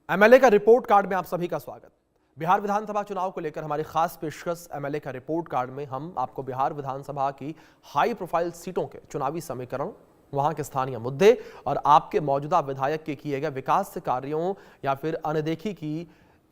MLA का report card में आप सभी का स्वागत। बिहार विधानसभा चुनाव को लेकर हमारी खास पेशकश एमएलए का रिपोर्ट कार्ड में हम आपको बिहार विधानसभा की हाई प्रोफाइल सीटों के चुनावी समीकरण, वहां के स्थानीय मुद्दे और आपके मौजूदा विधायक के किए गए विकास कार्यों या फिर अनदेखी की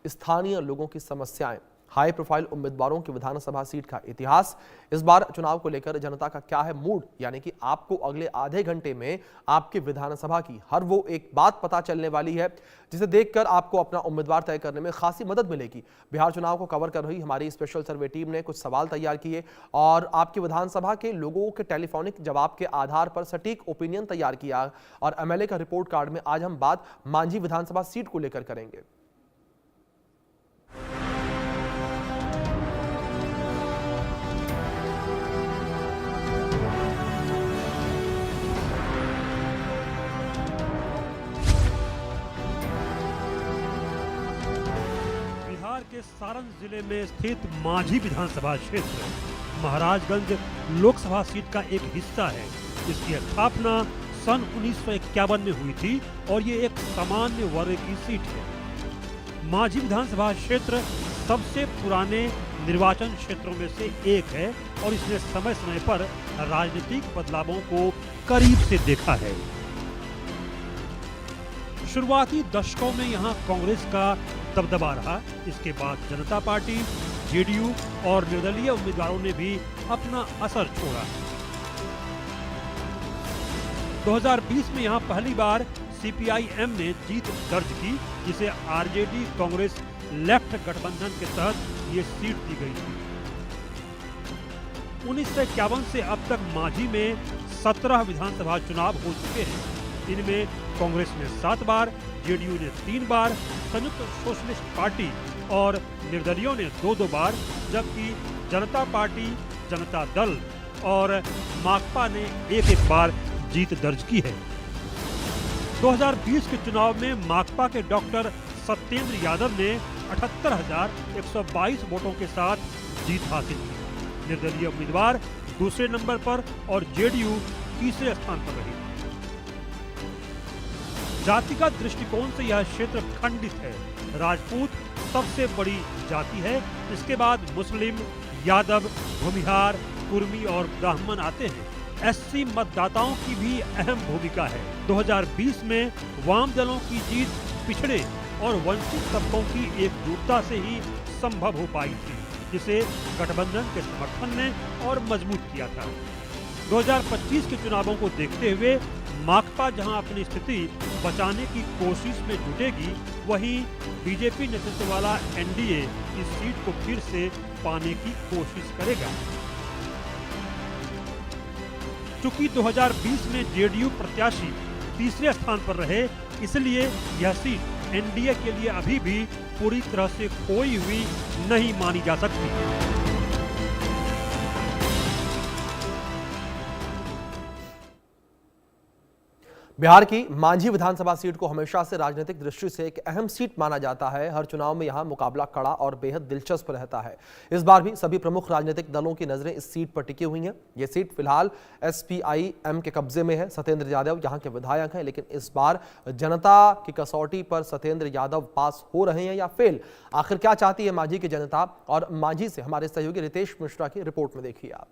स्थानीय लोगों की समस्याएं, हाई प्रोफाइल उम्मीदवारों की विधानसभा सीट का इतिहास, इस बार चुनाव को लेकर जनता का क्या है मूड, यानी कि आपको अगले आधे घंटे में आपकी विधानसभा की हर वो एक बात पता चलने वाली है जिसे देखकर आपको अपना उम्मीदवार तय करने में खासी मदद मिलेगी। बिहार चुनाव को कवर कर रही हमारी स्पेशल सर्वे टीम ने कुछ सवाल तैयार किए और आपकी विधानसभा के लोगों के टेलीफोनिक जवाब के आधार पर सटीक ओपिनियन तैयार किया। और एमएलए का रिपोर्ट कार्ड में आज हम बात मांझी विधानसभा सीट को लेकर करेंगे। के सारण जिले में स्थित मांझी विधानसभा क्षेत्र महाराजगंज लोकसभा सीट का एक हिस्सा है। इसकी स्थापना सन 1951 में हुई थी और ये एक सामान्य वर्ग की सीट है। मांझी विधानसभा क्षेत्र सबसे पुराने निर्वाचन क्षेत्रों में से एक है और इसने समय समय पर राजनीतिक बदलावों को करीब से देखा है। शुरुआती दशकों में यहाँ कांग्रेस का दबदबा रहा। इसके बाद जनता पार्टी, जेडीयू और निर्दलीय उम्मीदवारों ने भी अपना असर छोड़ा। 2020 में यहाँ पहली बार सीपीआईएम ने जीत दर्ज की, जिसे आरजेडी कांग्रेस लेफ्ट गठबंधन के तहत ये सीट दी गई थी। 1951 से अब तक मांझी में 17 विधानसभा चुनाव हो चुके हैं। इनमें कांग्रेस ने 7 बार, जेडीयू ने 3 बार, संयुक्त सोशलिस्ट पार्टी और निर्दलियों ने 2-2 बार, जबकि जनता पार्टी, जनता दल और माकपा ने 1-1 बार जीत दर्ज की है। 2020 के चुनाव में माकपा के डॉक्टर सत्येंद्र यादव ने 78,122 वोटों के साथ जीत हासिल की। निर्दलीय उम्मीदवार दूसरे नंबर पर और जेडीयू तीसरे स्थान पर रही। जातिगत दृष्टिकोण से यह क्षेत्र खंडित है। राजपूत सबसे बड़ी जाति है, इसके बाद मुस्लिम, यादव, भूमिहार, कुर्मी और ब्राह्मण आते हैं। एससी मतदाताओं की भी अहम भूमिका है। 2020 में वाम दलों की जीत पिछड़े और वंचित तबकों की एकजुटता से ही संभव हो पाई थी, जिसे गठबंधन के समर्थन ने और मजबूत किया था। 2025 के चुनावों को देखते हुए माकपा जहां अपनी स्थिति बचाने की कोशिश में जुटेगी, वहीं बीजेपी नेतृत्व वाला एनडीए इस सीट को फिर से पाने की कोशिश करेगा। चूंकि 2020 में जेडीयू प्रत्याशी तीसरे स्थान पर रहे, इसलिए यह सीट एनडीए के लिए अभी भी पूरी तरह से खोई हुई नहीं मानी जा सकती। बिहार की मांझी विधानसभा सीट को हमेशा से राजनीतिक दृष्टि से एक अहम सीट माना जाता है। हर चुनाव में यहां मुकाबला कड़ा और बेहद दिलचस्प रहता है। इस बार भी सभी प्रमुख राजनीतिक दलों की नजरें इस सीट पर टिकी हुई हैं। ये सीट फिलहाल एसपीआईएम के कब्जे में है। सत्येंद्र यादव यहां के विधायक हैं, लेकिन इस बार जनता की कसौटी पर सत्येंद्र यादव पास हो रहे हैं या फेल। आखिर क्या चाहती है मांझी की जनता, और मांझी से हमारे सहयोगी रितेश मिश्रा की रिपोर्ट में देखिए आप।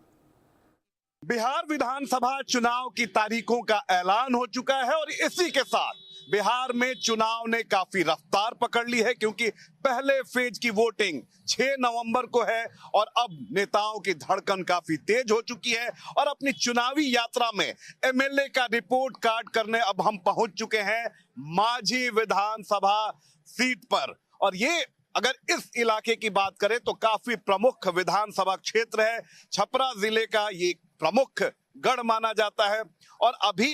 बिहार विधानसभा चुनाव की तारीखों का ऐलान हो चुका है और इसी के साथ बिहार में चुनाव ने काफी रफ्तार पकड़ ली है, क्योंकि पहले फेज की वोटिंग 6 नवंबर को है और अब नेताओं की धड़कन काफी तेज हो चुकी है और अपनी चुनावी यात्रा में एमएलए का रिपोर्ट कार्ड करने अब हम पहुंच चुके हैं मांझी विधानसभा सीट पर। और ये अगर इस इलाके की बात करें तो काफी प्रमुख विधानसभा क्षेत्र है। छपरा जिले का ये प्रमुख गढ़ माना जाता है और अभी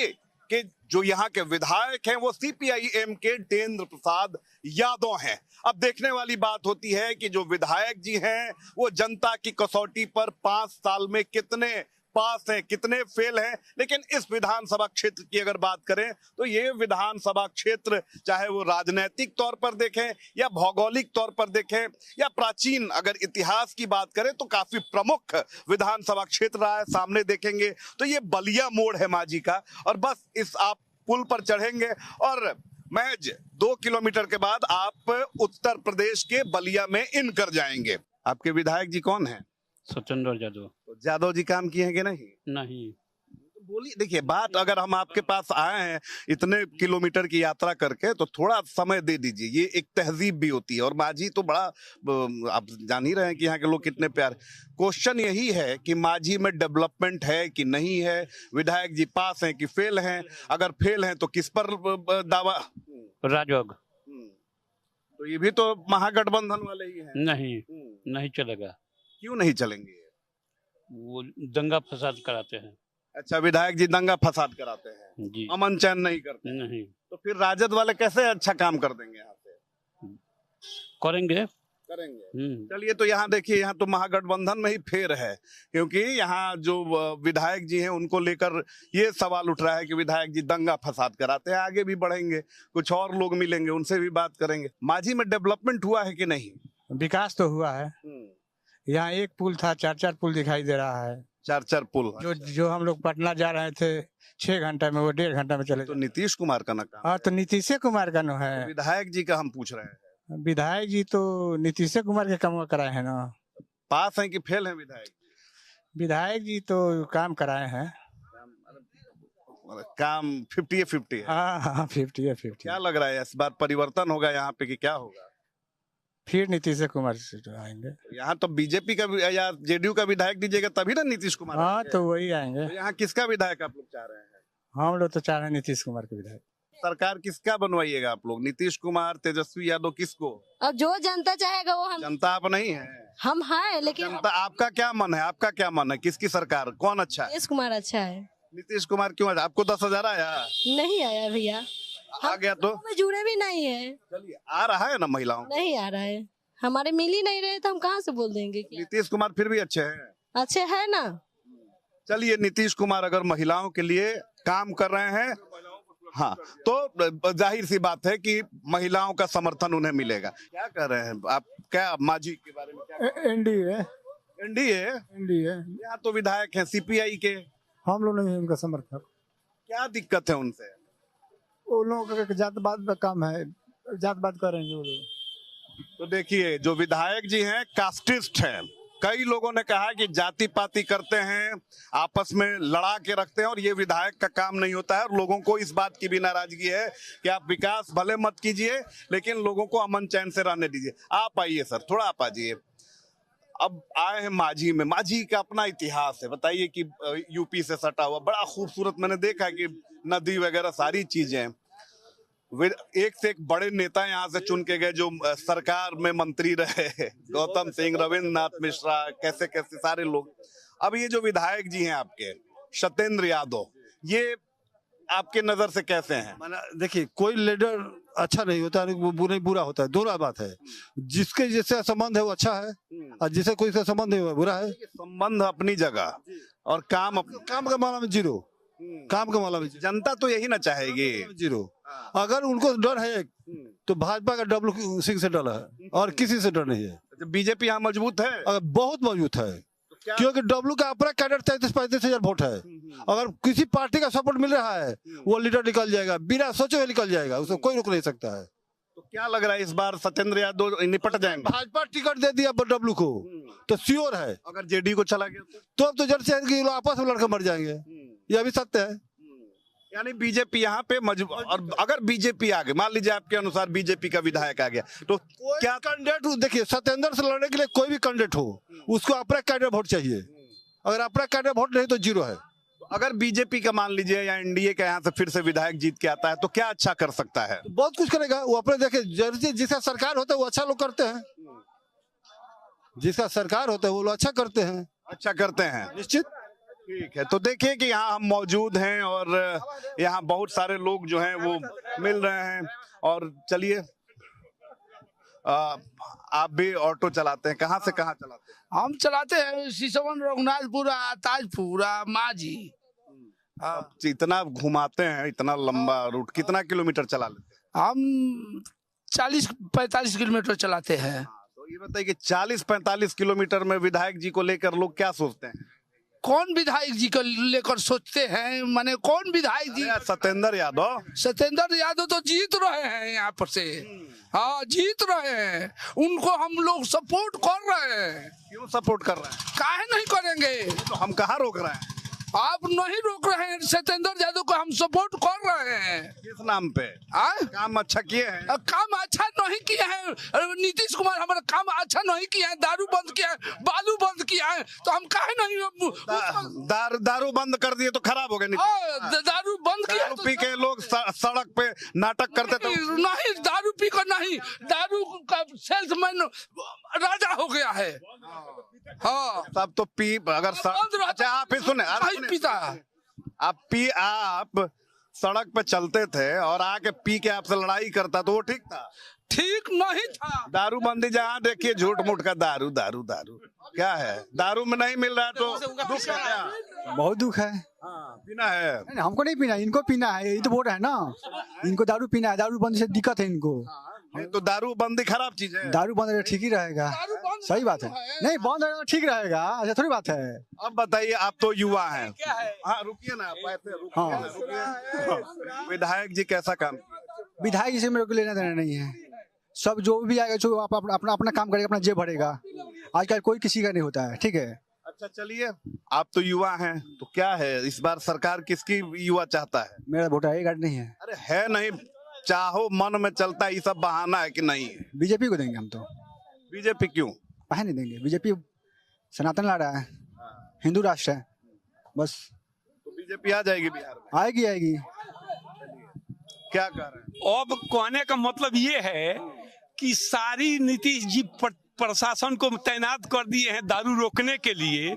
के जो यहाँ के विधायक हैं वो सीपीआईएम के टेंद्र प्रसाद यादव हैं। अब देखने वाली बात होती है कि जो विधायक जी हैं वो जनता की कसौटी पर 5 साल में कितने पास हैं, कितने फेल हैं। लेकिन इस विधानसभा क्षेत्र की अगर बात करें तो ये विधानसभा क्षेत्र चाहे वो राजनीतिक तौर पर देखें या भौगोलिक तौर पर देखें या प्राचीन अगर इतिहास की बात करें तो काफी प्रमुख विधानसभा क्षेत्र रहा है। सामने देखेंगे तो ये बलिया मोड़ है मांझी का, और बस इस आप पुल पर चढ़ेंगे और महज 2 किलोमीटर के बाद आप उत्तर प्रदेश के बलिया में इन कर जाएंगे। आपके विधायक जी कौन है? सत्येंद्र यादव। तो यादव जी काम किए हैं कि नहीं? नहीं। बोलिए, देखिए बात, अगर हम आपके पास आए हैं इतने किलोमीटर की यात्रा करके तो थोड़ा समय दे दीजिए। ये एक तहजीब भी होती है। और माझी तो बड़ा, आप जान ही रहे हैं कि यहाँ के लोग कितने प्यारे। क्वेश्चन यही है कि माझी में डेवलपमेंट है कि नहीं है, विधायक जी पास हैं कि फेल हैं, अगर फेल हैं तो किस पर दावा? राजग। तो ये भी तो महागठबंधन वाले ही हैं। नहीं, नहीं चलेगा। क्यों नहीं चलेंगे? वो दंगा फसाद कराते हैं। अच्छा, विधायक जी दंगा फसाद कराते हैं जी। अमन चैन नहीं करते? नहीं तो फिर राजद वाले कैसे अच्छा काम कर देंगे? यहाँ पे करेंगे। चलिए, तो यहाँ देखिए, यहाँ तो महागठबंधन में ही फेर है, क्योंकि यहाँ जो विधायक जी हैं उनको लेकर ये सवाल उठ रहा है कि विधायक जी दंगा फसाद कराते हैं। आगे भी बढ़ेंगे, कुछ और लोग मिलेंगे, उनसे भी बात करेंगे। माझी में डेवलपमेंट हुआ है कि नहीं? विकास तो हुआ है। यहाँ एक पुल था, 4 पुल दिखाई दे रहा है। 4 पुल जो हम लोग पटना जा रहे थे 6 घंटे में, वो 1.5 घंटा में चले। तो नीतीश कुमार का ना काम? हाँ, तो नीतीश कुमार का न है। विधायक जी का हम पूछ रहे हैं। विधायक जी तो नीतीश कुमार के काम कराए हैं ना। पास हैं कि फेल हैं विधायक? विधायक जी तो काम कराए हैं। काम 50-50 है। हाँ, 50-50। क्या लग रहा है, इस बार परिवर्तन होगा यहाँ पे कि क्या होगा? फिर नीतीश कुमार से आएंगे। यहाँ तो बीजेपी का या जेडीयू का विधायक दीजिएगा तभी ना नीतीश कुमार। हाँ, तो वही आएंगे। तो यहाँ किसका विधायक आप लोग चाह रहे हैं? हम लोग तो चाह रहे हैं नीतीश कुमार के विधायक। सरकार किसका बनवाइएगा आप लोग? नीतीश कुमार, तेजस्वी यादव, किसको? अब जो जनता चाहेगा वो हम। जनता आप नहीं है? हम हैं, लेकिन जनता, आपका क्या मन है? आपका क्या मन है, किसकी सरकार, कौन अच्छा है? नीतीश कुमार अच्छा है। नीतीश कुमार क्यों? आपको 10,000 आया? नहीं आया भैया, आ गया तो में जुड़े भी नहीं है। चलिए, आ रहा है ना महिलाओं? नहीं आ रहा है, हमारे मिल ही नहीं रहे तो हम कहाँ से बोल देंगे कि नीतीश कुमार फिर भी अच्छे हैं। अच्छे है ना। चलिए, नीतीश कुमार अगर महिलाओं के लिए काम कर रहे हैं, हाँ, तो जाहिर सी बात है कि महिलाओं का समर्थन उन्हें मिलेगा। क्या कह रहे हैं आप, क्या माझी के बारे में क्या? एनडीए एनडीए यहाँ तो विधायक हैं सीपीआई के। हम लोग नहीं है उनका समर्थक। क्या दिक्कत है उनसे? वो लोगों का जातवाद का काम है, जातवाद करेंगे वो लोग। तो देखिए, जो विधायक जी हैं कास्टिस्ट हैं। कई लोगों ने कहा कि जाति पाति करते हैं, आपस में लड़ा के रखते हैं, और ये विधायक का काम नहीं होता है। और लोगों को इस बात की भी नाराजगी है कि आप विकास भले मत कीजिए, लेकिन लोगों को अमन चैन से रहने दीजिए। आप आइए सर, थोड़ा आप आइए। अब आए हैं माझी में। माझी का अपना इतिहास है, बताइए कि यूपी से सटा हुआ, बड़ा खूबसूरत, मैंने देखा कि नदी वगैरह सारी चीजें। एक से एक बड़े नेता यहाँ से चुन के गए जो सरकार में मंत्री रहे, गौतम सिंह, रविंद्र नाथ मिश्रा, कैसे कैसे सारे लोग। अब ये जो विधायक जी हैं आपके, सत्येंद्र यादव, ये आपके नजर से कैसे हैं? देखिए, कोई लीडर अच्छा नहीं होता है, वो बुरा होता है, दोनों बात है। जिसके जिससे संबंध है वो अच्छा है, और जिससे कोई से संबंध नहीं है वो बुरा है। संबंध अपनी जगह और काम का मामला में जीरो। काम का मामला में जनता तो यही ना चाहेगी, जीरो। अगर उनको डर है तो भाजपा का डब्ल्यू सिंह से डर है, और किसी से डर नहीं है। बीजेपी यहाँ मजबूत है? अगर बहुत मजबूत है, क्योंकि डब्ल्यू का अपना कैडर 33-35 हजार वोट है। अगर किसी पार्टी का सपोर्ट मिल रहा है, वो लीडर निकल जाएगा, बिना सोचे हुए निकल जाएगा, उसको कोई रोक नहीं सकता है। तो क्या लग रहा है इस बार सत्येंद्र यादव निपट जाएंगे? भाजपा टिकट दे दिया डब्ल्यू को तो श्योर है। अगर जेडीयू को चला गया तो अब तो जड़ से कि लोग आपस में लड़कर मर जाएंगे, यह भी सत्य है। यानी बीजेपी यहाँ पे मजबूत। और अगर बीजेपी आ गई, मान लीजिए आपके अनुसार बीजेपी का विधायक आ गया, तो क्या कैंडिडेट हो? देखिए, सत्येंद्र से लड़ने के लिए कोई भी कैंडिडेट हो, उसको अपना कैंडिडेट वोट चाहिए। अगर अपना कैंडिडेट वोट नहीं तो जीरो है। अगर बीजेपी का मान लीजिए या एनडीए का यहाँ से फिर से विधायक जीत के आता है तो क्या अच्छा कर सकता है? तो बहुत कुछ करेगा वो अपने। देखिए, जिसका सरकार होता है वो अच्छा लोग करते हैं, जिसका सरकार होता है वो लोग अच्छा करते हैं। अच्छा करते हैं, निश्चित। ठीक है। तो देखिए कि यहाँ हम मौजूद हैं और यहाँ बहुत सारे लोग जो हैं वो मिल रहे हैं। और चलिए, आप भी ऑटो चलाते हैं, कहाँ से कहाँ चलाते हैं? हम चलाते हैं सिसवन, रघुनाथपुरा, ताजपुरा, माझी। इतना घुमाते हैं, इतना लंबा रूट, कितना किलोमीटर चला लेते हैं? हम 40-45 किलोमीटर चलाते हैं। तो ये बताइए कि 40-45 किलोमीटर में विधायक जी को लेकर लोग क्या सोचते हैं? कौन विधायक जी को लेकर सोचते हैं, माने कौन विधायक जी? सत्येंद्र यादव। सत्येंद्र यादव तो जीत रहे हैं यहाँ पर से, हाँ जीत रहे हैं, उनको हम लोग सपोर्ट कर रहे हैं। क्यों सपोर्ट कर रहे हैं? काहे नहीं करेंगे? तो हम कहाँ रोक रहे हैं? आप नहीं रोक रहे हैं, सत्येंद्र यादव को हम सपोर्ट कर रहे हैं। किस नाम पे? काम अच्छा किए हैं? काम अच्छा नहीं किया है नीतीश कुमार, हमारा काम अच्छा नहीं किया है, दारू बंद किया है, बालू बंद किया है, तो हम काहे नहीं दारू बंद कर दिए तो खराब हो गए। दारू बंद किया दारू पी के लोग सड़क पे नाटक करते थे। नहीं, दारू पी कर नहीं, दारू का सेल्समैन राजा हो गया है। हाँ सब तो पी अगर अच्छा आप ही सुने पिता आप सड़क पे चलते थे और आके पी के आपसे लड़ाई करता तो वो ठीक था? ठीक नहीं था। दारूबंदी जहाँ देखिए झूठ मूठ का दारू दारू दारू क्या है, दारू में नहीं मिल रहा है तो दुख है क्या? बहुत दुख है। पीना है? नहीं, हमको नहीं पीना, इनको पीना है, ये तो बोल रहे हैं ना, इनको दारू पीना है, दारू बंद से दिक्कत है इनको। नहीं तो दारू बंदी खराब चीज है। दारू बंद रहेगा ठीक ही रहेगा, सही बात है। नहीं बंद रहेगा ठीक रहेगा, ऐसा थोड़ी बात है। अब बताइए, आप तो युवा हैं। हाँ रुकिए ना, आप ऐसे रुकिए। विधायक जी कैसा काम? विधायक जी से मेरे को लेना देना नहीं है, सब जो भी आएगा जो अपना अपना काम करेगा, अपना जेब भरेगा। आजकल कोई किसी का नहीं होता है, ठीक है। अच्छा चलिए, आप तो युवा हैं, तो क्या है इस बार सरकार किसकी युवा चाहता है? मेरा वोट है, गार्ड नहीं है। अरे है नहीं, चाहो मन में चलता है, ये सब बहाना है कि नहीं? बीजेपी को देंगे हम तो। बीजेपी क्यों? काहे नहीं देंगे, बीजेपी सनातन ला रहा है, हिंदू राष्ट्र है, बस। तो बीजेपी आ जाएगी बिहार में? आएगी आएगी। क्या कह रहे हैं? अब कहने का मतलब ये है कि सारी नीतीश जी प्रशासन को तैनात कर दिए हैं दारू रोकने के लिए।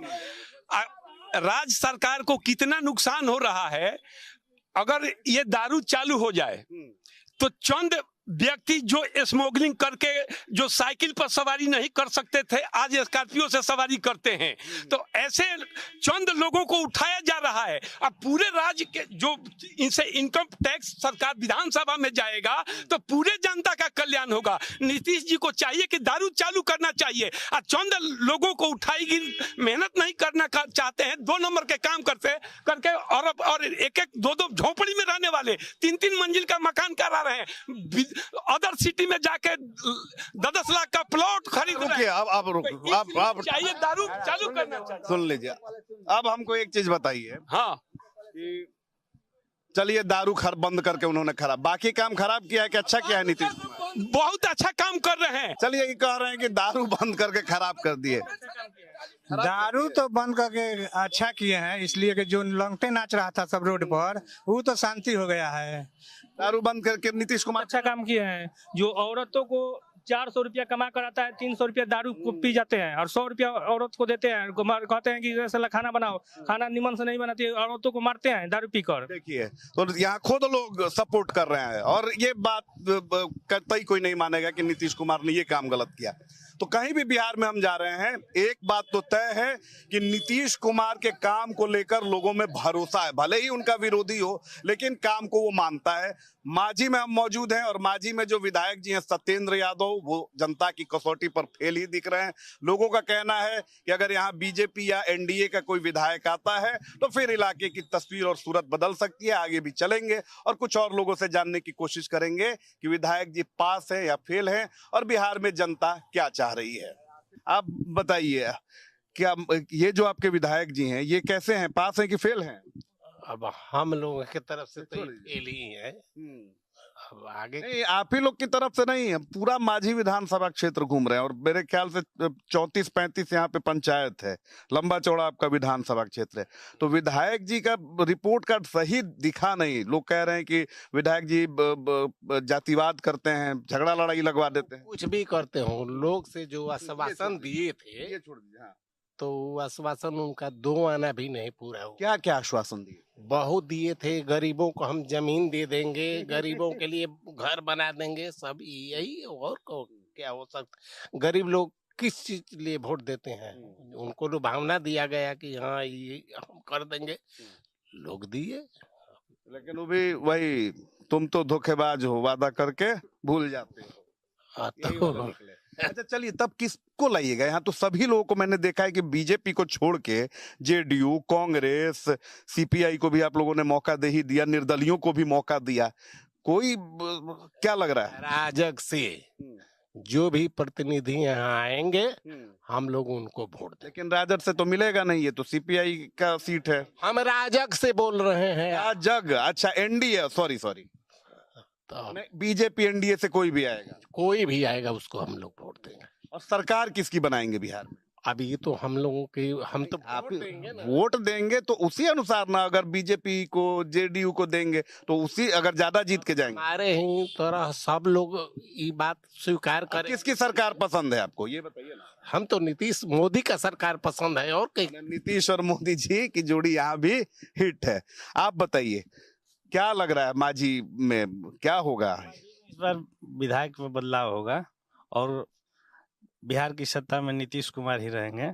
राज्य सरकार को कितना नुकसान हो रहा है। अगर ये दारू चालू हो जाए तो चंद व्यक्ति जो स्मगलिंग करके जो साइकिल पर सवारी नहीं कर सकते थे, आज स्कॉर्पियो से सवारी करते हैं। तो ऐसे चंद लोगों को उठाया जा रहा है। अब पूरे राज्य के जो इनसे इनकम टैक्स सरकार विधानसभा में जाएगा तो पूरे जनता का कल्याण होगा। नीतीश जी को चाहिए कि दारू चालू करना चाहिए, और चंद लोगों को उठाएगी, मेहनत नहीं करना चाहते हैं, 2 नंबर के काम करके और एक दो झोपड़ी में रहने वाले 3-3 मंजिल का मकान करा रहे हैं। अदर सिटी में जाके 10 लाख का प्लॉट खरीद रहे हैं। अब आप चाहिए दारू चालू करना चाहिए। सुन लीजिए, अब हमको एक चीज बताइए। हाँ, कि चलिए दारू बंद करके उन्होंने खराब, बाकी काम खराब किया है कि अच्छा किया है नीतीश कुमार? बहुत अच्छा काम कर रहे हैं। चलिए ये कह रहे हैं कि दारू बंद करके खराब कर दिए। दारू तो बंद करके अच्छा किए हैं, इसलिए कि जो लंगटे नाच रहा था सब रोड पर, वो तो शांति हो गया है। दारू बंद करके नीतीश कुमार अच्छा काम किए हैं। जो औरतों को 400 रुपया कमा कर आता है, 300 रुपया दारू को पी जाते हैं और 100 रुपया औरत को देते हैं। कहते हैं कि जैसे खाना बनाओ, खाना निमन से नहीं बनाती, औरतों को मारते हैं दारू पीकर। देखिए, तो यहाँ खुद लोग सपोर्ट कर रहे हैं, और ये बात कतई कोई नहीं मानेगा कि नीतीश कुमार ने ये काम गलत किया। तो कहीं भी बिहार में हम जा रहे हैं, एक बात तो तय है कि नीतीश कुमार के काम को लेकर लोगों में भरोसा है। भले ही उनका विरोधी हो, लेकिन काम को वो मानता है। मांझी में हम मौजूद हैं, और मांझी में जो विधायक जी हैं सत्येंद्र यादव, वो जनता की कसौटी पर फेल ही दिख रहे हैं। लोगों का कहना है कि अगर यहाँ बीजेपी या एनडीए का कोई विधायक आता है तो फिर इलाके की तस्वीर और सूरत बदल सकती है। आगे भी चलेंगे और कुछ और लोगों से जानने की कोशिश करेंगे कि विधायक जी पास है या फेल है, और बिहार में जनता क्या चाह रही है। आप बताइए, क्या ये जो आपके विधायक जी हैं ये कैसे हैं, पास हैं कि फेल हैं? अब हम लोगों की तरफ से तो फेल ही है। अब आगे नहीं, आप ही लोग की तरफ से नहीं है, पूरा मांझी विधानसभा क्षेत्र घूम रहे हैं, और मेरे ख्याल से 34-35 यहाँ पे पंचायत है, लंबा चौड़ा आपका विधानसभा क्षेत्र है। तो विधायक जी का रिपोर्ट कार्ड सही दिखा नहीं। लोग कह रहे हैं कि विधायक जी जातिवाद करते हैं, झगड़ा लड़ाई लगवा देते हैं। कुछ भी करते हो, लोग से जो आश्वासन दिए थे, ये छोड़ दीजिए। हाँ, तो आश्वासन उनका 2 आना भी नहीं पूरा हुआ। क्या क्या आश्वासन दिए? बहुत दिए थे, गरीबों को हम जमीन दे देंगे, गरीबों के लिए घर बना देंगे, सब यही। और क्या हो सकता? गरीब लोग किस चीज लिए वोट देते हैं? उनको लुभावना दिया गया कि हाँ ये हम कर देंगे, लोग दिए। लेकिन वो भी वही, तुम तो धोखेबाज हो, वादा करके भूल जाते हो। अच्छा चलिए, तब किसको लाइएगा यहाँ? तो सभी लोगों को मैंने देखा है कि बीजेपी को छोड़ के जेडीयू, कांग्रेस, सीपीआई को भी आप लोगों ने मौका दे ही दिया, निर्दलियों को भी मौका दिया। कोई क्या लग रहा है? राजग से जो भी प्रतिनिधि यहाँ आएंगे हम लोग उनको वोट देंगे। लेकिन राजग से तो मिलेगा नहीं, ये तो सीपीआई का सीट है। हम राजग से बोल रहे हैं। राजग, अच्छा एनडीए, सॉरी तो बीजेपी एनडीए से कोई भी आएगा? कोई भी आएगा उसको हम लोग वोट देंगे। और सरकार किसकी बनाएंगे बिहार में? अभी तो हम लोगों की हम तो आप वोट देंगे ना। वोट देंगे तो उसी अनुसार ना, अगर बीजेपी को जेडीयू को देंगे तो उसी, अगर ज्यादा जीत के जाएंगे। हमारे ही तरह सब लोग ये बात स्वीकार करें। किसकी सरकार पसंद है आपको, ये बताइए ना। हम तो नीतीश मोदी का सरकार पसंद है। और नीतीश और मोदी जी की जोड़ी यहाँ भी हिट है। आप बताइए क्या लग रहा है माझी में क्या होगा? इस बार विधायक में बदलाव होगा और बिहार की सत्ता में नीतीश कुमार ही रहेंगे।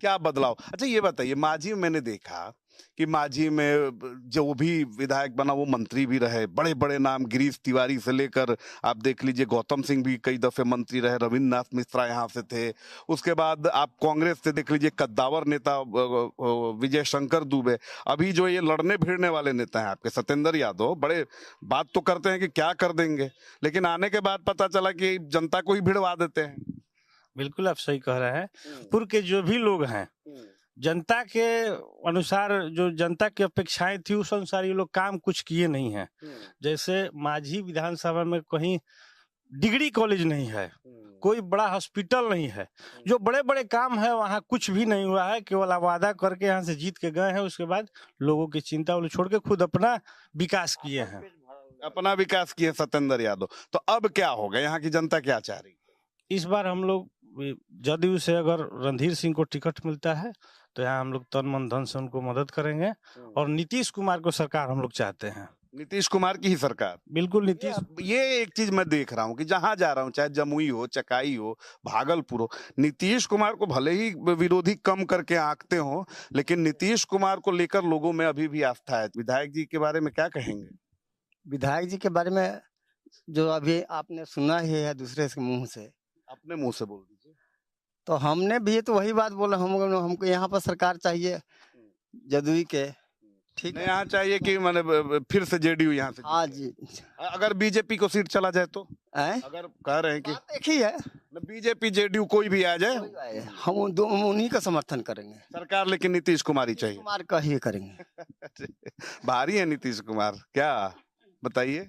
क्या बदलाव? अच्छा ये बताइए, माझी में मैंने देखा कि माझी में जो भी विधायक बना वो मंत्री भी रहे, बड़े बड़े नाम, गिरीश तिवारी से लेकर आप देख लीजिए गौतम सिंह भी कई दफे मंत्री रहे, रविन्द्रनाथ मिश्रा यहाँ से थे। उसके बाद आप कांग्रेस से देख लीजिए कद्दावर नेता विजय शंकर दुबे। अभी जो ये लड़ने भिड़ने वाले नेता हैं आपके सत्येंद्र यादव, बड़े बात तो करते हैं कि क्या कर देंगे, लेकिन आने के बाद पता चला कि जनता को ही भिड़वा देते हैं। बिल्कुल आप सही कह रहे हैं। पूर्व के जो भी लोग हैं जनता के अनुसार, जो जनता की अपेक्षाएं थी उस अनुसार ये लोग काम कुछ किए नहीं हैं। जैसे माझी विधानसभा में कहीं डिग्री कॉलेज नहीं है, कोई बड़ा हॉस्पिटल नहीं है, जो बड़े बड़े काम है वहाँ कुछ भी नहीं हुआ है। केवल वादा करके यहाँ से जीत के गए हैं, उसके बाद लोगों की चिंता वो छोड़ के खुद अपना विकास किए हैं। अपना विकास किए सत्येंद्र यादव। तो अब क्या होगा, यहाँ की जनता क्या चाह रही? इस बार हम लोग जदयू से अगर रणधीर सिंह को टिकट मिलता है तो यहाँ हम लोग तन मन धन से उनको मदद करेंगे और नीतीश कुमार को सरकार हम लोग चाहते हैं। नीतीश कुमार की ही सरकार? बिल्कुल नीतीश। ये एक चीज मैं देख रहा हूँ कि जहां जा रहा हूँ, चाहे जमुई हो, चकाई हो, भागलपुर हो, नीतीश कुमार को भले ही विरोधी कम करके आंकते हो, लेकिन नीतीश कुमार को लेकर लोगों में अभी भी आस्था है। विधायक जी के बारे में क्या कहेंगे? विधायक जी के बारे में जो अभी आपने सुना ही है दूसरे के मुंह से, अपने मुंह से बोल दीजिए। तो हमने भी तो वही बात बोला, हमको यहाँ पर सरकार चाहिए जदयू के। ठीक है, यहाँ चाहिए कि मैंने फिर से जेडीयू यहाँ से। हाँ जी। अगर बीजेपी को सीट चला जाए तो अगर कह रहे हैं कि एक ही है, बीजेपी जेडीयू कोई भी आ जाए, हम उन्हीं का समर्थन करेंगे। सरकार लेकिन नीतीश कुमार ही चाहिए। कुमार का ही करेंगे। भारी है नीतीश कुमार, क्या बताइए?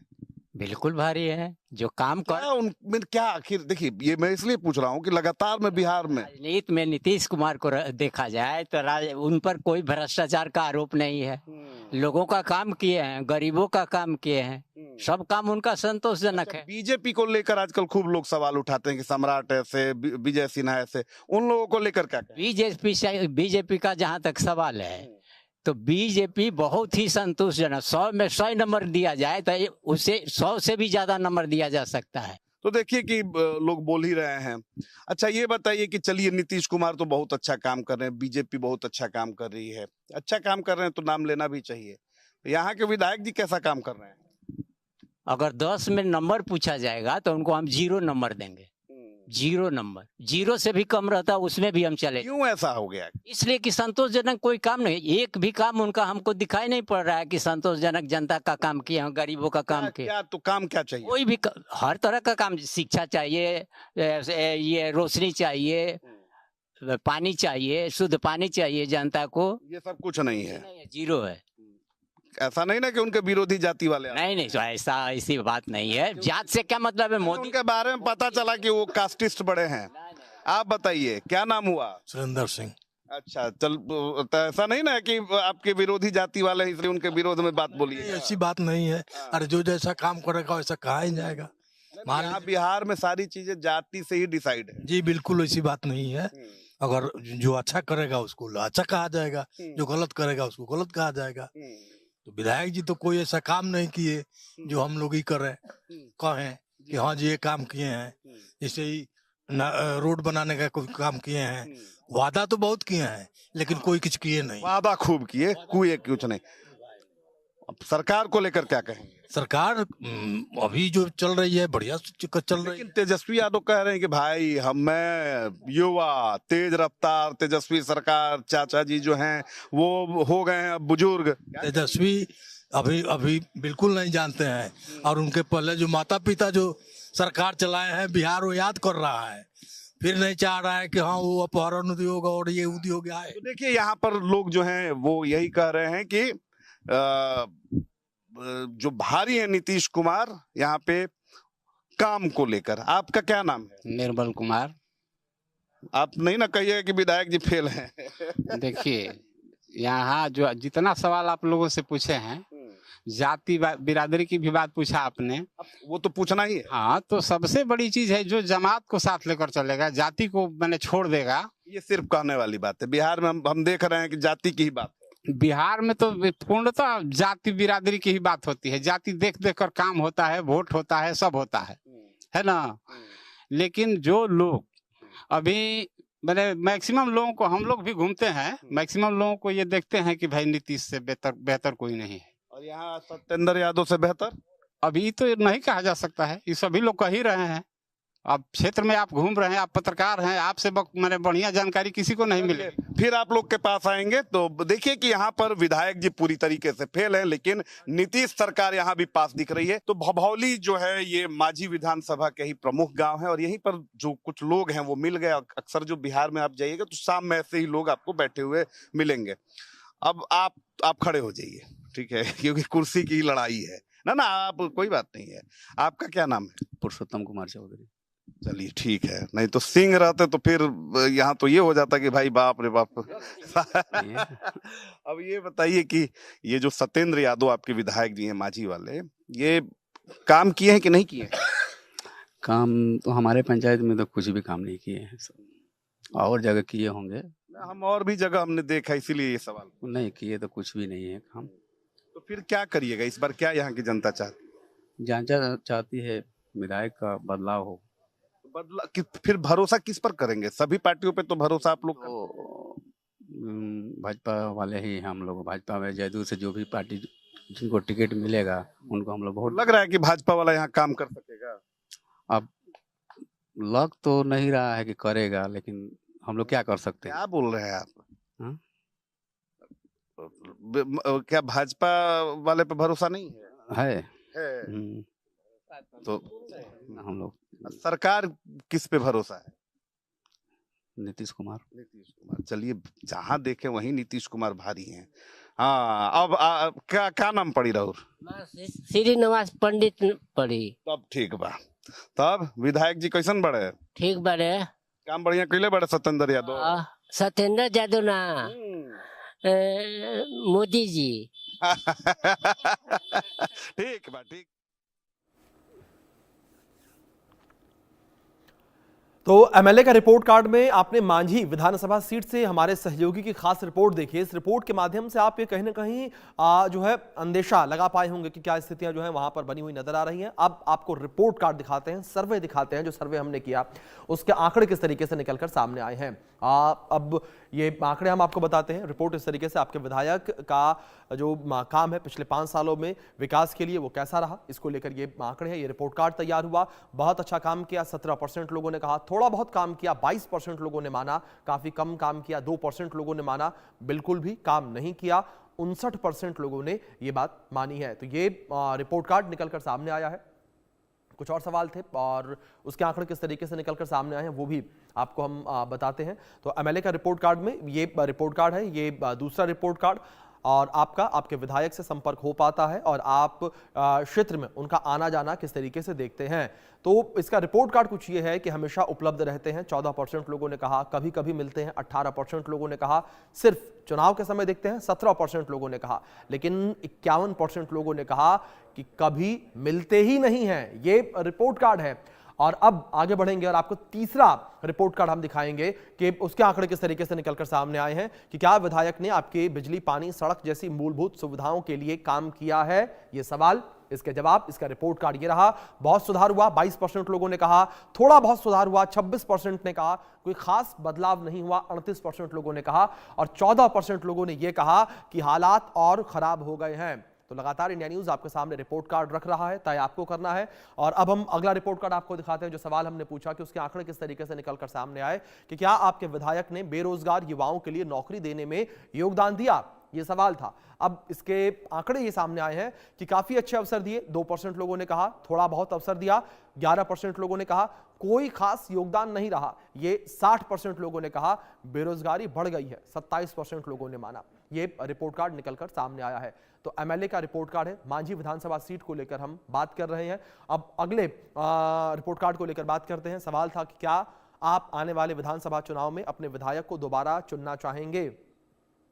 बिल्कुल भारी है, जो काम कर उनमें क्या आखिर देखिए, ये मैं इसलिए पूछ रहा हूँ कि लगातार में बिहार में राजनीति में नीतीश कुमार को देखा जाए तो उन पर कोई भ्रष्टाचार का आरोप नहीं है। लोगों का काम किए हैं, गरीबों का काम किए हैं, सब काम उनका संतोषजनक है। बीजेपी को लेकर आजकल खूब लोग सवाल उठाते हैं कि सम्राट ऐसे, विजय सिन्हा ऐसे, उन लोगों को लेकर क्या? बीजेपी का जहाँ तक सवाल है तो बीजेपी बहुत ही संतोषजनक, 100 में 100 नंबर दिया जाए तो उसे 100 से भी ज्यादा नंबर दिया जा सकता है। तो देखिए कि लोग बोल ही रहे हैं। अच्छा ये बताइए कि चलिए नीतीश कुमार तो बहुत अच्छा काम कर रहे हैं, बीजेपी बहुत अच्छा काम कर रही है, अच्छा काम कर रहे हैं तो नाम लेना भी चाहिए। यहाँ के विधायक जी कैसा काम कर रहे हैं? अगर 10 में नंबर पूछा जाएगा तो उनको हम 0 नंबर देंगे। 0 नंबर, 0 से भी कम रहता उसमें भी हम चले। क्यों ऐसा हो गया? इसलिए कि संतोषजनक कोई काम नहीं, एक भी काम उनका हमको दिखाई नहीं पड़ रहा है कि संतोषजनक जनता का काम किया, गरीबों का काम किया। क्या तो काम क्या चाहिए? कोई भी हर तरह का काम, शिक्षा चाहिए, ये रोशनी चाहिए, पानी चाहिए, शुद्ध पानी चाहिए जनता को। ये सब कुछ नहीं है, 0 है। ऐसा नहीं ना कि उनके विरोधी जाति वाले? नहीं, ऐसा ऐसी बात नहीं है। जात से क्या मतलब है? मोदी उनके बारे में पता चला कि वो कास्टिस्ट बड़े हैं। आप बताइए क्या नाम हुआ? सुरेंद्र सिंह। अच्छा चल, तो ऐसा नहीं ना कि आपके विरोधी जाति वाले हैं इसलिए उनके विरोध में बात बोली? ऐसी बात नहीं है। अरे जो जैसा काम करेगा वैसा कहा ही जाएगा। यहाँ बिहार में सारी चीजें जाति से ही डिसाइड है। जी बिल्कुल ऐसी बात नहीं है। अगर जो अच्छा करेगा उसको अच्छा कहा जाएगा, जो गलत करेगा उसको गलत कहा जाएगा। तो विधायक जी तो कोई ऐसा काम नहीं किए जो हम लोग ही करें, कहें कि हाँ जी ये काम किए हैं। जैसे ही रोड बनाने का कोई काम किए हैं, वादा तो बहुत किए हैं लेकिन कोई कुछ किए नहीं। वादा खूब किए, कोई कुछ नहीं। अब सरकार को लेकर क्या कहेंगे? सरकार अभी जो चल रही है बढ़िया चल रही है। लेकिन तेजस्वी यादव कह रहे हैं कि भाई मैं युवा, तेज रफ्तार तेजस्वी सरकार, चाचा जी जो हैं वो हो गए हैं अब बुजुर्ग। तेजस्वी अभी अभी बिल्कुल नहीं जानते हैं, और उनके पहले जो माता पिता जो सरकार चलाए हैं बिहार वो याद कर रहा है, फिर नहीं चाह रहा है कि हाँ वो अपहरण उद्योग और ये उद्योग आए। तो देखिए यहाँ पर लोग जो हैं वो यही कह रहे हैं कि जो भारी है नीतीश कुमार यहाँ पे काम को लेकर। आपका क्या नाम है? निर्मल कुमार। आप नहीं ना कहिए कि विधायक जी फेल हैं। देखिए यहाँ जो जितना सवाल आप लोगों से पूछे हैं, जाति बिरादरी की भी बात पूछा आपने, वो तो पूछना ही है। हाँ, तो सबसे बड़ी चीज है जो जमात को साथ लेकर चलेगा, जाति को मैंने छोड़ देगा। ये सिर्फ कहने वाली बात है। बिहार में हम देख रहे हैं कि जाति की ही बात। बिहार में तो पूर्णतः जाति बिरादरी की ही बात होती है। जाति देख देख कर काम होता है, वोट होता है, सब होता है ना। लेकिन जो लोग अभी मैंने मैक्सिमम लोगों को, हम लोग भी घूमते हैं, मैक्सिमम लोगों को ये देखते हैं कि भाई नीतीश से बेहतर कोई नहीं है। और यहाँ सत्येंद्र यादव से बेहतर अभी तो नहीं कहा जा सकता है, ये सभी लोग कह ही रहे हैं। आप क्षेत्र में आप घूम रहे हैं, आप पत्रकार हैं, आपसे मैंने बढ़िया जानकारी किसी को नहीं मिले। फिर आप लोग के पास आएंगे तो देखिए कि यहाँ पर विधायक जी पूरी तरीके से फेल है, लेकिन नीतीश सरकार यहाँ भी पास दिख रही है। तो भभौली जो है ये माझी विधानसभा के ही प्रमुख गांव है, और यहीं पर जो कुछ लोग हैं वो मिल गए। अक्सर जो बिहार में आप जाइएगा तो शाम में ऐसे ही लोग आपको बैठे हुए मिलेंगे। अब आप खड़े हो जाइए, ठीक है, क्योंकि कुर्सी की लड़ाई है ना। आप कोई बात नहीं है। आपका क्या नाम है? पुरुषोत्तम कुमार चौधरी। चलिए ठीक है, नहीं तो सिंह रहते तो फिर यहाँ तो ये हो जाता कि भाई बाप रे बाप। अब ये बताइए कि ये जो सत्येंद्र यादव आपके विधायक जी हैं माझी वाले, ये काम किए हैं कि नहीं किए? काम तो हमारे पंचायत में तो कुछ भी काम नहीं किए हैं, और जगह किए होंगे। हम और भी जगह हमने देखा, इसीलिए ये सवाल। नहीं किए तो कुछ भी नहीं है काम। तो फिर क्या करिएगा इस बार? क्या यहाँ की जनता चाहती है विधायक का बदलाव हो। फिर भरोसा किस पर करेंगे? सभी पार्टियों पे तो भरोसा आप लोग भाजपा वाले ही हम लोग। भाजपा में जदयू से जो भी पार्टी जिनको टिकट मिलेगा उनको हम लोग वोट। लग रहा है कि भाजपा वाला यहाँ काम कर सकेगा? अब लग तो नहीं रहा है कि करेगा, लेकिन हम लोग क्या कर सकते हैं। क्या बोल रहे हैं आप? क्या भाजपा वाले पे भरोसा नहीं है? तो हम लोग सरकार किस पे भरोसा है? नीतीश कुमार। चलिए, जहाँ देखे वहीं नीतीश कुमार भारी हैं। हाँ, अब क्या नाम पड़ी रहूर? श्रीनिवास पंडित पड़ी। तब ठीक बा। तब विधायक जी कैसन बड़े? ठीक बड़े, काम बढ़िया कैले बड़े सत्येंद्र यादव। सत्येंद्र यादव ना, मोदी जी। ठीक बा, ठीक। तो एमएलए का रिपोर्ट कार्ड में आपने मांझी विधानसभा सीट से हमारे सहयोगी की खास रिपोर्ट देखी। इस रिपोर्ट के माध्यम से आप ये कहीं ना कहीं जो है अंदेशा लगा पाए होंगे कि क्या स्थितियां जो है वहां पर बनी हुई नजर आ रही हैं। अब आपको रिपोर्ट कार्ड दिखाते हैं, सर्वे दिखाते हैं। जो सर्वे हमने किया उसके आंकड़े किस तरीके से निकलकर सामने आए हैं। अब ये आंकड़े हम आपको बताते हैं। रिपोर्ट इस तरीके से आपके विधायक का जो काम है पिछले 5 सालों में विकास के लिए वो कैसा रहा, इसको लेकर ये आंकड़े हैं। ये रिपोर्ट कार्ड तैयार हुआ। बहुत अच्छा काम किया 17% लोगों ने कहा, थोड़ा बहुत काम किया 22% लोगों ने माना, काफी कम काम किया 2% लोगों ने माना, बिल्कुल भी काम नहीं किया 59% लोगों ने ये बात मानी है। तो ये रिपोर्ट कार्ड निकलकर सामने आया है। कुछ और सवाल थे और उसके आंकड़े किस तरीके से निकलकर सामने आए हैं वो भी आपको हम बताते हैं। तो एमएलए का रिपोर्ट कार्ड में ये रिपोर्ट कार्ड है, ये दूसरा रिपोर्ट कार्ड, और आपके विधायक से संपर्क हो पाता है और आप क्षेत्र में उनका आना जाना किस तरीके से देखते हैं। तो इसका रिपोर्ट कार्ड कुछ ये है कि हमेशा उपलब्ध रहते हैं, 14% लोगों ने कहा, कभी कभी मिलते हैं 18% लोगों ने कहा, सिर्फ चुनाव के समय देखते हैं 17% लोगों ने कहा, लेकिन 51% लोगों ने कहा कि कभी मिलते ही नहीं हैं। ये रिपोर्ट कार्ड है। और अब आगे बढ़ेंगे और आपको तीसरा रिपोर्ट कार्ड हम दिखाएंगे कि उसके आंकड़े किस तरीके से निकलकर सामने आए हैं कि क्या विधायक ने आपके बिजली, पानी, सड़क जैसी मूलभूत सुविधाओं के लिए काम किया है। ये सवाल, इसके जवाब, इसका रिपोर्ट कार्ड ये रहा। बहुत सुधार हुआ 22% लोगों ने कहा, थोड़ा बहुत सुधार हुआ 26% ने कहा, कोई खास बदलाव नहीं हुआ 38% लोगों ने कहा, और 14% लोगों ने यह कहा कि हालात और खराब हो गए हैं। तो लगातार इंडिया न्यूज आपके सामने रिपोर्ट कार्ड रख रहा है, तय आपको करना है। और अब हम अगला रिपोर्ट कार्ड आपको दिखाते हैं। जो सवाल हमने पूछा कि उसके आंकड़े किस तरीके से निकलकर सामने आए कि क्या आपके विधायक ने बेरोजगार युवाओं के लिए नौकरी देने में योगदान दिया, ये सवाल था। अब इसके आंकड़े ये सामने आए हैं कि काफी अच्छे अवसर दिए, 2% लोगों ने कहा थोड़ा बहुत अवसर दिया, 11% लोगों ने कहा कोई खास योगदान नहीं रहा, ये 60% लोगों ने कहा बेरोजगारी बढ़ गई है, 27% लोगों ने माना। ये रिपोर्ट कार्ड निकलकर सामने आया है। तो एमएलए का रिपोर्ट कार्ड है, मांझी विधानसभा सीट को लेकर हम बात कर रहे हैं। अब अगले रिपोर्ट कार्ड को लेकर बात करते हैं। सवाल था कि क्या आप आने वाले विधानसभा चुनाव में अपने विधायक को दोबारा चुनना चाहेंगे,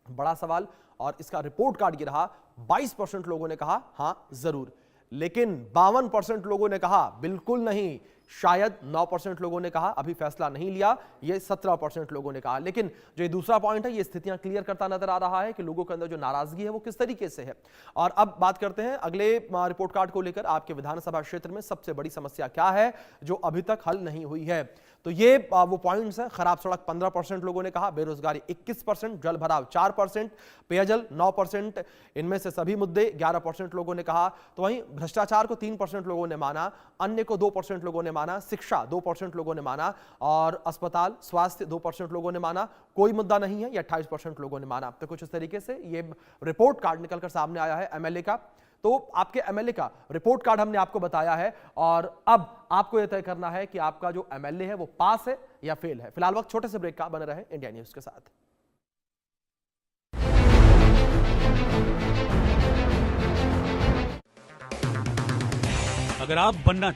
बड़ा सवाल। और इसका रिपोर्ट कार्ड ये रहा, 22% लोगों ने कहा हां जरूर, लेकिन 52% लोगों ने कहा बिल्कुल नहीं, शायद 9% लोगों ने कहा अभी फैसला नहीं लिया, ये 17% लोगों ने कहा। लेकिन जो ये दूसरा पॉइंट है, ये स्थितियां क्लियर करता नजर आ रहा है कि लोगों के अंदर जो नाराजगी है वो किस तरीके से है। और अब बात करते हैं अगले रिपोर्ट कार्ड को लेकर, आपके विधानसभा क्षेत्र में सबसे बड़ी समस्या क्या है जो अभी तक हल नहीं हुई है। तो ये वो पॉइंट्स हैं। खराब सड़क 15% लोगों ने कहा, बेरोजगारी 21%, जल भराव 4%, पेयजल 9%, इनमें से सभी मुद्दे 11% लोगों ने कहा। तो वहीं भ्रष्टाचार को 3% लोगों ने माना, अन्य को 2% लोगों ने माना, शिक्षा 2% लोगों ने माना, और अस्पताल स्वास्थ्य 2% लोगों ने माना, कोई मुद्दा नहीं है, यह 28% लोगों ने माना। तो कुछ इस तरीके से ये रिपोर्ट कार्ड निकलकर सामने आया है एमएलए का। तो आपके एमएलए का रिपोर्ट कार्ड हमने आपको बताया है, और अब आपको यह तय करना है कि आपका जो एमएलए है वो पास है या फेल है। फिलहाल वक्त छोटे से ब्रेक का, बने रहे इंडिया न्यूज के साथ। अगर आप बनना